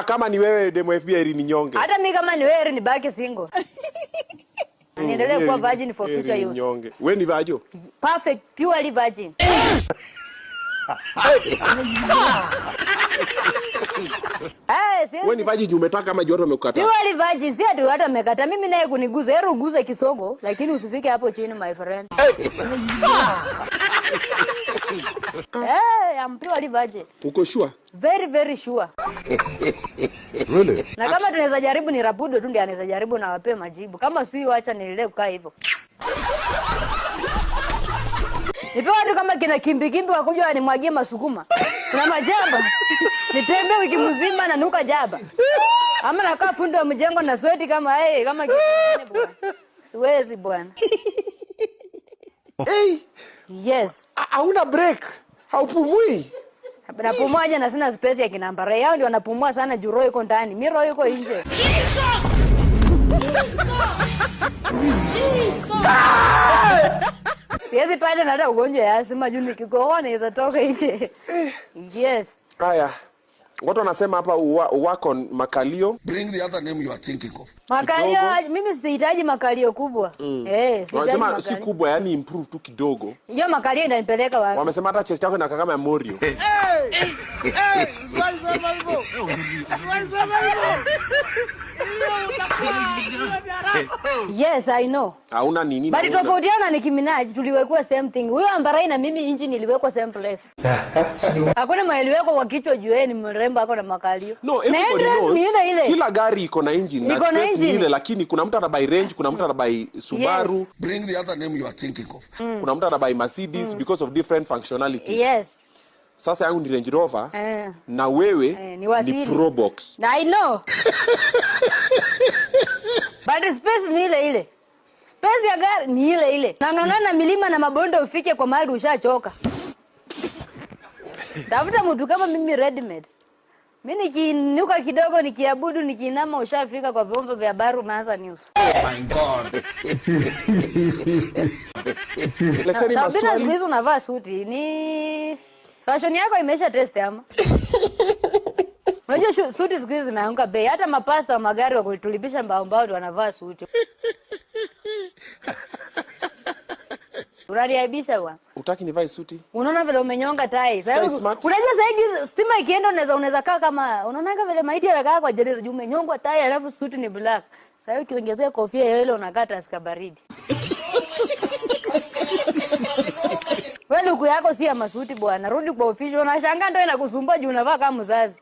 Kama ni wewe demo FBI ni nyonge. Hata mimi kama ni wewe ni baki single. Niendelee kuwa virgin for future use. Nyonge. Wewe ni vajo? Perfect, purely virgin. Wewe ni virgin umetaka kama watu wamekukataa. Purely virgin, si ati watu wamekataa. Mimi naye kuniguza, hebu uguze kisogo, lakini usifike hapo chini my friend. I'm purely virgin. Uko sure? Very very sure. Really? Na kama tunaweza jaribu ni Rapudo tu ndiye anaweza jaribu na wape majibu. Kama si acha niendelee kukaa hivyo. Nipe watu kama kina kimbi wakuja wanimwagie masukuma. Kuna majaba. Nitembee wiki mzima na nuka jaba. Ama nakaa fundi wa mjengo na sweat kama kama kingine bwana. Siwezi bwana. Hey. Yes. Hauna break. Haupumui. Napumua na sina space ya kinambare. Yao ndio wanapumua sana juu roho iko ndani. Mimi roho iko nje. Siwezi pale na hata ugonjwa ya asima juu nikikohoa naweza toka nje. Yes. Haya. Watu wanasema hapa wako makalio. Bring the other name you are thinking of. Makalio, mimi sihitaji makalio kubwa. Wanasema si kubwa, yani improve tu kidogo. Hiyo makalio inanipeleka wapi? Wamesema hata chest yako inakaa kama ya Morio. Yes, I know. Hauna nini? Bali tofautiana ni Kiminaj, tuliwekwa same thing. Huyo Ambarai na mimi inji niliwekwa same place. Hakuna maeleweko kwa kichwa juu ni mrembo ako na makalio. No, everybody knows. Ni ile. Kila gari iko na engine. Iko na engine ile, lakini kuna mtu anabai Range, kuna mtu anabai Subaru. Yes. Bring the other name you are thinking of. Kuna mtu anabai Mercedes because of different functionality. Yes. Sasa yangu ni Range Rover na wewe ni Probox. I know. But space ni ile. Space ya gari ni ile. Nang'ang'ana milima na mabonde ufike kwa mahali ushachoka. Tafuta mtu kama mimi ready made. Mimi nikinuka kidogo nikiabudu nikiinama ushafika kwa vyombo vya habari umeanza news. Oh my God. Leteni maswali. Siku hizi unavaa suti ni fashion yako imesha test ama? Unajua suti siku hizi zimeanguka bei. Hata mapasta wa magari wa kutulipisha mbao wanavaa suti. Unaniaibisha bwana. Utaki nivae suti? Unaona vile umenyonga tai. Unajua sasa stima ikienda unaweza kaa kama unaona vile maiti anakaa kwa jereza juu umenyongwa tai alafu suti ni black. Sasa ukiongezea kofia ile unakata aska baridi. Wewe luku yako si ya masuti bwana. Rudi kwa official unashangaa ndio inakusumbua juu unavaa kama mzazi.